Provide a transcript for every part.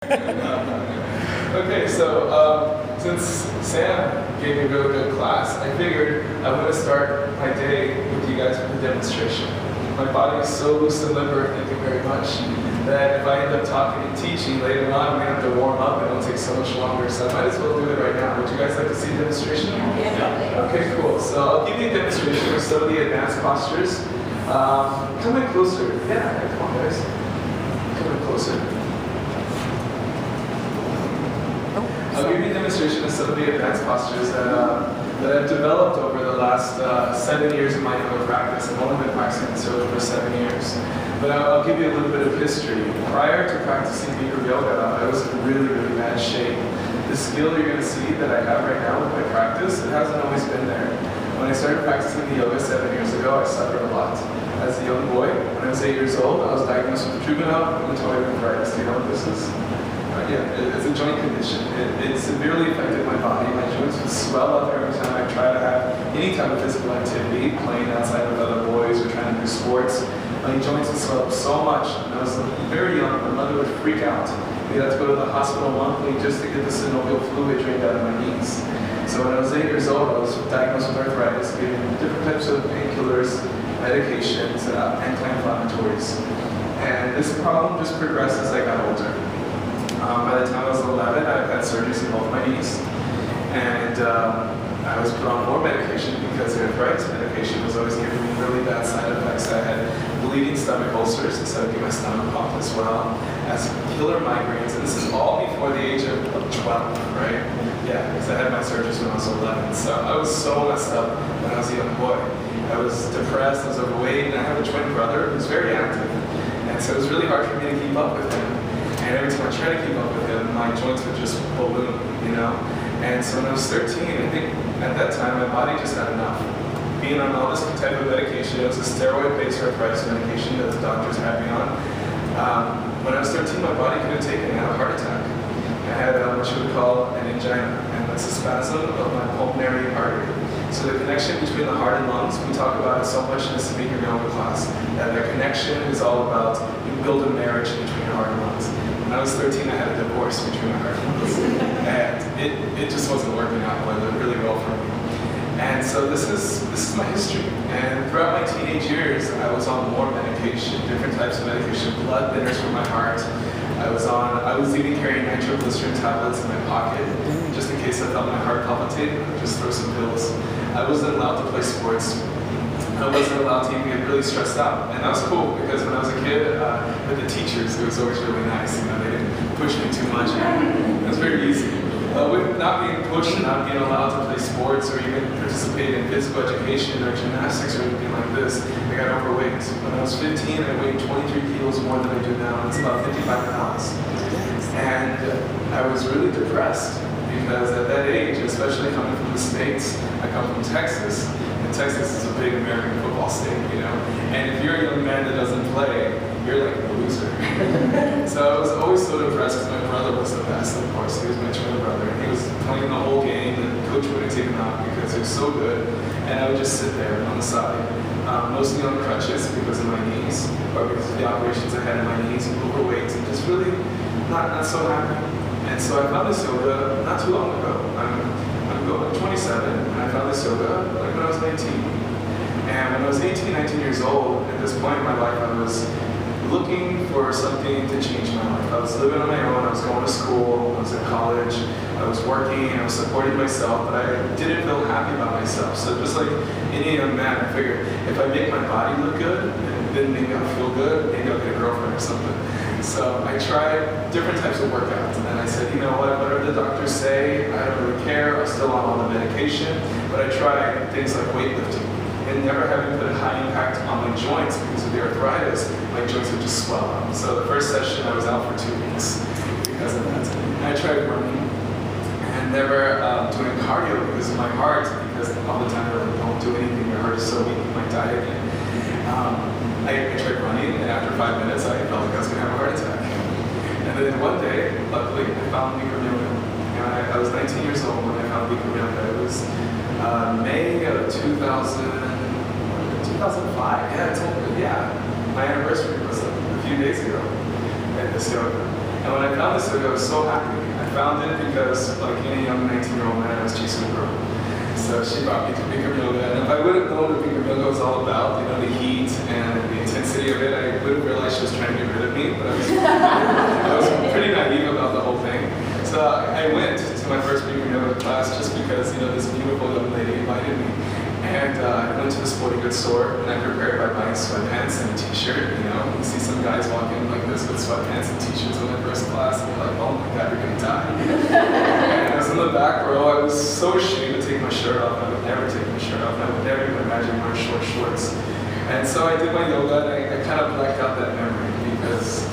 Okay, so since Sam gave me a really good class, I figured I want to start my day with you guys with a demonstration. My body is so loose and limber, thank you very much, that if I end up talking and teaching later on, I'm going to have to warm up and it'll take so much longer, so I might as well do it right now. Would you guys like to see a demonstration? Yeah. Okay, cool. So I'll give you a demonstration of some of the advanced postures. Come in closer. Yeah, come on guys. Come in closer. I'll give you a demonstration of some of the advanced postures that I've developed over the last 7 years of my yoga practice. I've only been practicing this yoga for 7 years. But I'll give you a little bit of history. Prior to practicing Bikram Yoga, I was in really, really bad shape. The skill you're going to see that I have right now with my practice, it hasn't always been there. When I started practicing the yoga 7 years ago, I suffered a lot. As a young boy, when I was 8 years old, I was diagnosed with Rheumatoid Arthritis. Do you know what this is? Yeah, it's a joint condition. It severely affected my body. My joints would swell up every time I try to have any type of physical activity, playing outside with other boys or trying to do sports. My joints would swell up so much. When I was very young, my mother would freak out. We'd have to go to the hospital monthly just to get the synovial fluid drained out of my knees. So when I was 8 years old, I was diagnosed with arthritis, given different types of painkillers, medications, anti-inflammatories. And this problem just progressed as I got older. By the time I was 11, I had surgeries in both my knees, and I was put on more medication because the arthritis medication was always giving me really bad side effects. I had bleeding stomach ulcers, so I'd get my stomach pumped as well as killer migraines, and this is all before the age of 12, right? Yeah, because I had my surgeries when I was 11, so I was so messed up when I was a young boy. I was depressed, I was overweight, and I have a twin brother who's very active, and so it was really hard for me to keep up with him. And every time I tried to keep up with him, my joints would just balloon, you know? And so when I was 13, I think at that time, my body just had enough. Being on all this type of medication, it was a steroid-based arthritis medication that the doctors had me on. When I was 13, my body couldn't take it, and I had a heart attack. I had what you would call an angina, and that's a spasm of my pulmonary artery. So the connection between the heart and lungs, we talk about it so much in the Bikram Yoga class, that the connection is all about, you build a marriage between your heart and lungs. When I was 13, I had a divorce between my heart and lungs, and it just wasn't working out really well for me. And so this is my history. And throughout my teenage years, I was on more medication, different types of medication, blood thinners for my heart. I was even carrying nitroglycerin tablets in my pocket, just in case I felt my heart palpitate. I'd just throw some pills. I wasn't allowed to play sports. I wasn't allowed to even get really stressed out. And that was cool, because when I was a kid, with the teachers, it was always really nice. You know, they didn't push me too much. It was very easy. With not being pushed and not being allowed to play sports or even participate in physical education or gymnastics or anything like this, I got overweight. When I was 15, I weighed 23 kilos more than I do now. It's about 55 pounds. And I was really depressed, because at that age, especially coming from the States, I come from Texas, and Texas is a big American football state, you know? And if you're a young man that doesn't play, you're like a loser. So I was always so depressed, because my brother was the best, of course. He was my twin brother, and he was playing the whole game, and the coach wouldn't take him out because he was so good. And I would just sit there on the side, mostly on crutches because of my knees, or because of the operations I had in my knees, and overweight, and just really not so happy. And so I found this yoga not too long ago. I'm 27, and I found this yoga like when I was 19. And when I was 18, 19 years old, at this point in my life, I was looking for something to change my life. I was living on my own, I was going to school, I was in college, I was working, I was supporting myself, but I didn't feel happy about myself. So just like any young man, I figured if I make my body look good, then maybe I'll feel good, maybe I'll get a girlfriend or something. So I tried different types of workouts, and then I said, you know what, whatever the doctors say, I don't really care, I'm still on all the medication, but I tried things like weightlifting. And never having put a high impact on my joints because of the arthritis, my joints would just swell up. So the first session, I was out for 2 weeks because of that. And I tried running, and never doing cardio because of my heart, because all the time I don't do anything, your heart is so weak, you might die again. I tried running, and after 5 minutes, I felt like I was going to have a heart attack. And then one day, luckily, I found Bikram Yoga. And I was 19 years old when I found Bikram Yoga. It was May of 2005. Yeah, my anniversary was a few days ago at this yoga. And when I found this yoga, I was so happy. I found it because, like any young 19-year-old man, I was chasing a girl. So she brought me to Bikram Yoga, and if I would have known what Bikram Yoga was all about, the heat and the intensity of it, I would have realized she was trying to get rid of me, but I was pretty naive about the whole thing. So I went to my first Bikram Yoga class just because, this beautiful young lady invited me. And I went to the sporting goods store, and I prepared by buying sweatpants and a t-shirt, You see some guys walk in like this with sweatpants and t-shirts in their first class, and you're like, oh my God, you're gonna die. And I was in the back row. I was so ashamed to take my shirt off. I would never take my shirt off. I would never even imagine wearing short shorts. And so I did my yoga, and I kind of blacked out that memory because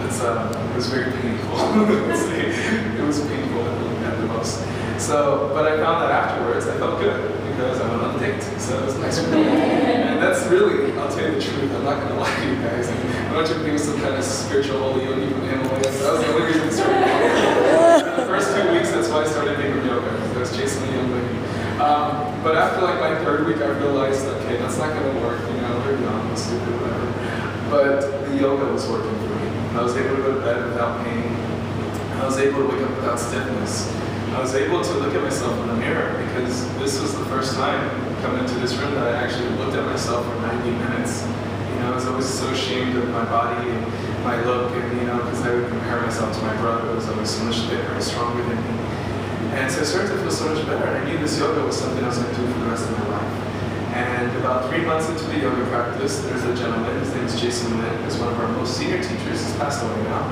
it was very painful. It was painful at the most. So, but I found that afterwards I felt good because I went on a date. So it was nice for me. And that's really, I'll tell you the truth, I'm not going to lie to you guys. I want you to think of some kind of spiritual holy yogi from the Himalayas. That was the only reason I started yoga. For the first 2 weeks, that's why I started Bikram Yoga, because I was chasing a young lady. But after like my 3rd week, I realized, okay, that's not going to work. They're young, I'm stupid, whatever. But the yoga was working for me. I was able to go to bed without pain. I was able to wake up without stiffness. I was able to look at myself in the mirror because this was the first time coming into this room that I actually looked at myself for 90 minutes. I was always so ashamed of my body and my look, and because I would compare myself to my brother who was always so much bigger and stronger than me. And so I started to feel so much better, and I knew this yoga was something I was going to do for the rest of my life. And about 3 months into the yoga practice, there's a gentleman, his name is Jason Lynn, who's one of our most senior teachers, he's passed away now.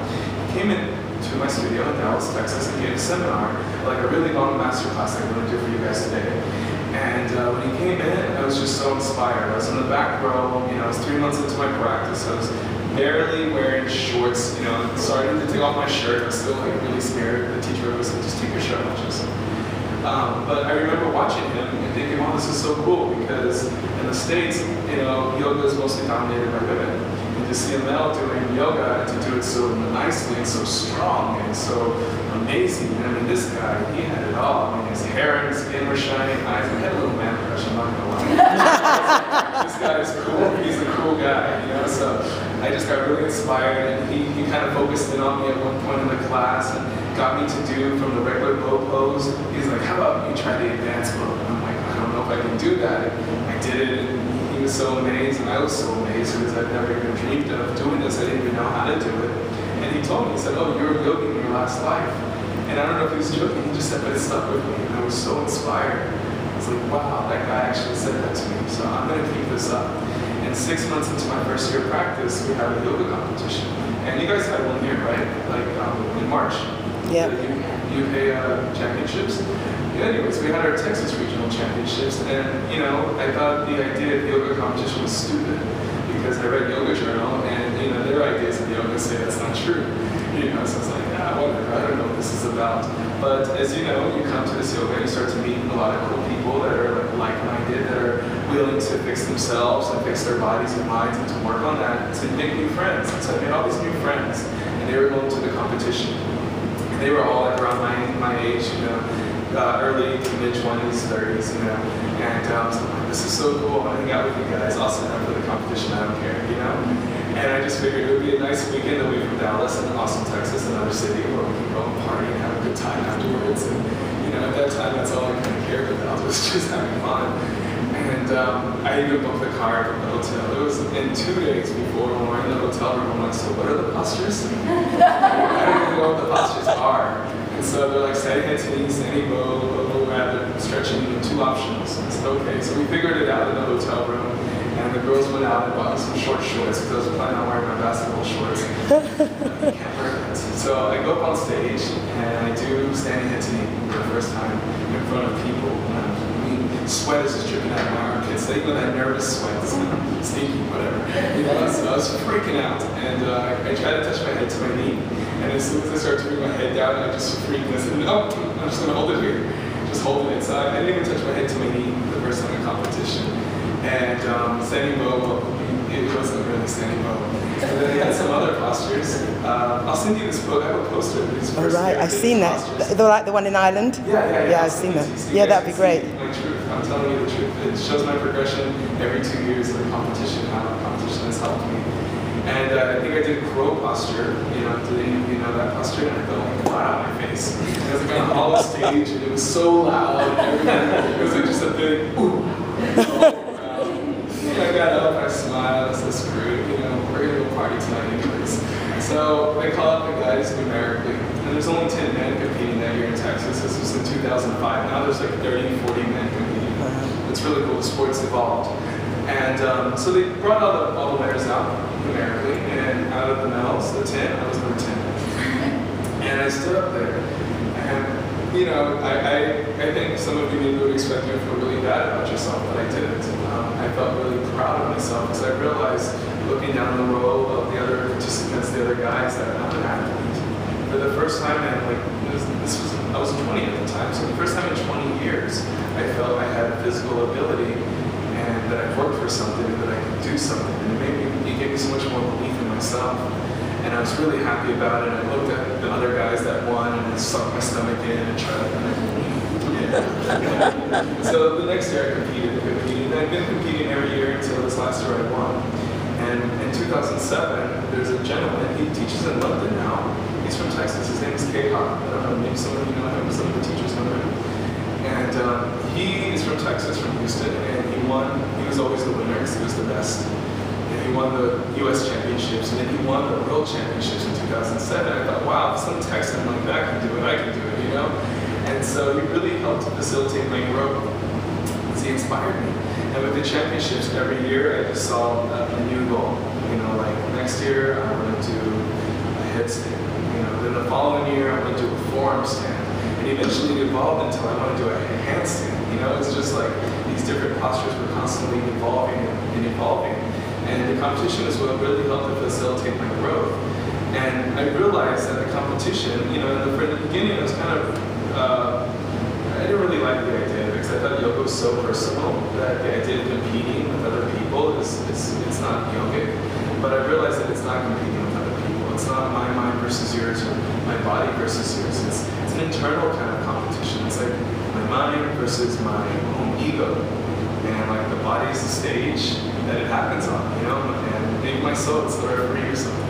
He came in to my studio in Dallas, Texas, and gave a seminar, like a really long master class I'm going to do for you guys today. And when he came in, I was just so inspired. I was in the back row, I was 3 months into my practice, I was barely wearing shorts, starting to take off my shirt. I was still like really scared. The teacher was like, just take your shirt off, Jason. But I remember watching him and thinking, wow, this is so cool, because in the States, yoga is mostly dominated by women. And to see a male doing yoga and to do it so nicely and so strong and so amazing. This guy, he had it all. His hair and skin were shining, eyes. I had a little man crush, I'm not gonna lie. This guy is cool. He's a cool guy, So I just got really inspired, and he kind of focused in on me at one point in the class and got me to do from the regular bow pose. He's like, how about you try the advanced bow? And I'm like, I don't know if I can do that. And I did it, and he was so amazed, and I was so amazed because I've never even dreamed of doing this. I didn't even know how to do it. And he told me, he said, oh, you were a yogi in your last life. And I don't know if he was joking, he just said, but it stuck with me, and I was so inspired. I was like, wow, that guy actually said that to me, so I'm going to keep this up. And 6 months into my first year of practice, we had a yoga competition. And you guys had one here, right? Like in March? Yeah. The UK championships. Anyways, we had our Texas regional championships, and I thought the idea of the yoga competition was stupid because I read Yoga Journal, and their ideas of yoga say that's not true. So it's like, whatever, I don't know what this is about. But as you know, you come to this yoga and you start to meet a lot of cool people that are like-minded, that are willing to fix themselves and fix their bodies and minds and to work on that, to make new friends. And so I made all these new friends, and they were going to the competition. And they were all like around my age, early to mid-20s, 30s, And I was like, this is so cool, I want to hang out with you guys. I'll sign up for the competition, I don't care, And I just figured it would be a nice weekend away from Dallas and Austin, Texas, another city where we can go and party and have a good time afterwards. And at that time, that's all I kind of cared about, was just having fun. And I even booked the car from the hotel. It was in 2 days before when we're in the hotel room. I'm like, so what are the postures? I don't even know what the postures are. And so they're like standing Encinia, standing bow, rather stretching, 2 options. I said, okay, so we figured it out in the hotel room. And the girls went out and bought me some short shorts because I was planning on wearing my basketball shorts. I can't wear that. So I go up on stage and I do standing Encinia for the first time in front of people. Sweat is just dripping out of my armpits. Like that nervous sweat, stinky, whatever. So I was freaking out, and I tried to touch my head to my knee. And as soon as I started to bring my head down, I just freaked. I said, no, I'm just gonna hold it here. Just hold it. So I didn't even touch my head to my knee the first time in competition. And standing bow, it wasn't really standing bow. And then I had some other postures. I'll send you this book. I have a poster of these. Oh, right, I've seen that. Like the one in Ireland? Yeah, I've seen that. Yeah, that'd be great. My truth. I'm telling you the truth. It shows my progression every 2 years of the competition, how the competition has helped me. And I think I did crow posture, you know that posture, and I fell flat on my face. It was like on a hollow stage, and it was so loud, and everything. It was like just a big, ooh. And I got up, I smiled, I said, screw it, we're gonna go party tonight anyways. So they call up the guys numerically, and there's only 10 men competing that year in Texas. This was in 2005. Now there's like 30, 40 men competing. It's really cool, the sport's evolved. And so they brought all the winners out numerically, and out of the medals, the 10, I was number 10. And I stood up there, and I think some of you maybe would expect me to feel really bad about yourself, but I didn't. I felt really proud of myself because I realized, looking down the row of the other participants, the other guys, that I'm an athlete. For the first time in I was 20 at the time, so the first time in 20 years, I felt I had physical ability and that I worked for something and that I could do something. And it gave me so much more belief in myself. And I was really happy about it. And I looked at the other guys that won and I sucked my stomach in and tried to So the next year I competed. And I've been competing every year until this last year I won. And in 2007, there's a gentleman, he teaches in London now. He's from Texas, his name is K. Hawk. I don't know, maybe some of you know him, some of the teachers know him. And he is from Texas, from Houston, and he won. He was always the winner because he was the best. And he won the U.S. championships, and then he won the World Championships in 2007. I thought, wow, if some Texan like that can do it, I can do it, And so he really helped facilitate my growth because he inspired me. And with the championships every year, I just saw a new goal. Like next year, I want to do a headstand. Then the following year, I want to do a forearm stand. And eventually it evolved until I want to do a handstand. It's just like these different postures were constantly evolving and evolving. And the competition is what really helped to facilitate my growth. And I realized that the competition, in the beginning, it was kind of, I didn't really like the idea because I thought yoga was so personal that the idea of competing with other people it's not yogic. But I realized that it's not competing with other people. It's not my mind versus yours or my body versus yours. It's an internal kind of competition. It's like my mind versus my own ego. And like the body is the stage that it happens on, and maybe my soul is the referee or something.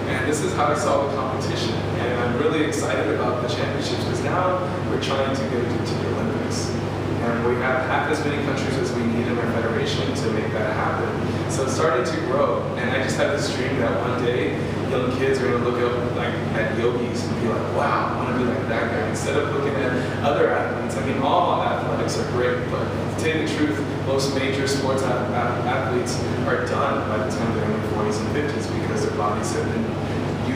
And this is how I saw the competition. And I'm really excited about the championships because now we're trying to get into the Olympics. And we have half as many countries as we need in our federation to make that happen. So it's starting to grow. And I just have this dream that one day young kids are going to look up at yogis and be like, wow, I want to be like that guy. Instead of looking at other athletes. All athletics are great, but to tell you the truth, most major sports athletes are done by the time they're in their 40s and 50s because their bodies have been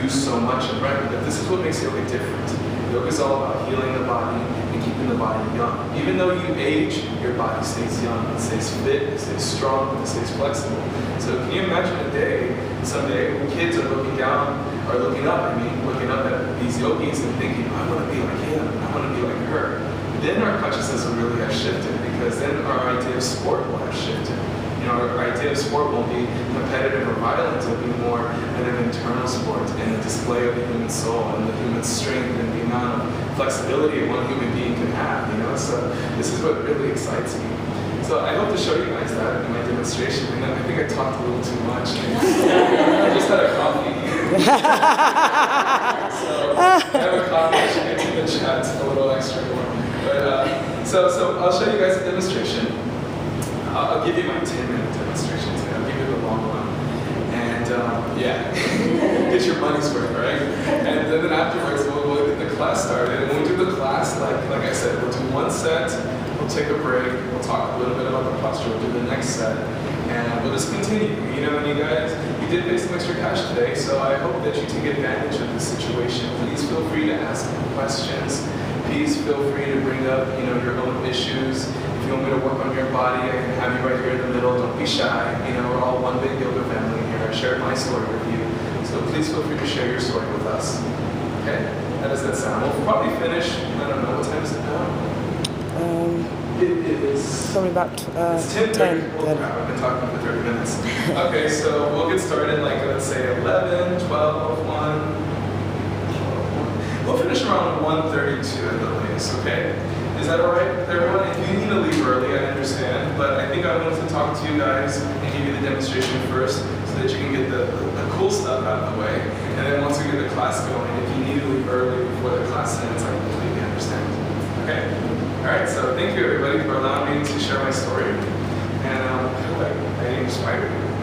used so much and right. But this is what makes yoga different. Yoga is all about healing the body and keeping the body young. Even though you age, your body stays young, it stays fit, it stays strong, it stays flexible. So can you imagine someday when kids are looking up at these yogis and thinking, I want to be like him, I want to be like her. Then our consciousness will really have shifted because then our idea of sport will have shifted. Our idea of sport won't be competitive or violent, it'll be more an internal sport and a display of the human soul and the human strength and the amount of flexibility one human being can have, So this is what really excites me. So I hope to show you guys that in my demonstration. And I think I talked a little too much. I just had a coffee. So I have a coffee, I should get to the chat a little extra more. But so I'll show you guys a demonstration. I'll give you my 10-minute demonstration today. I'll give you the long one. And get your money's worth, right? And then afterwards, we'll get the class started. And when we do the class, like I said, we'll do one set, we'll take a break, we'll talk a little bit about the posture, we'll do the next set, and we'll just continue. And you guys, you did pay some extra cash today, so I hope that you take advantage of this situation. Please feel free to ask questions. Please feel free to bring up, your own issues. If you want me to work on your body, I can have you right here in the middle. Don't be shy. We're all one big yoga family here. I shared my story with you. So please feel free to share your story with us. Okay? How does that sound? We'll probably finish, I don't know, what time is it now? It is probably about 10:30. Oh, crap, I've been talking for 30 minutes. Okay, so we'll get started let's say 11, 12, 1. We'll finish around 1:32 at the latest, okay? Is that alright with everyone? If you need to leave early, I understand, but I think I wanted to talk to you guys and give you the demonstration first, so that you can get the cool stuff out of the way. And then once we get the class going, if you need to leave early before the class ends, I completely understand. Okay? Alright, so thank you everybody for allowing me to share my story. And I hope I inspired you.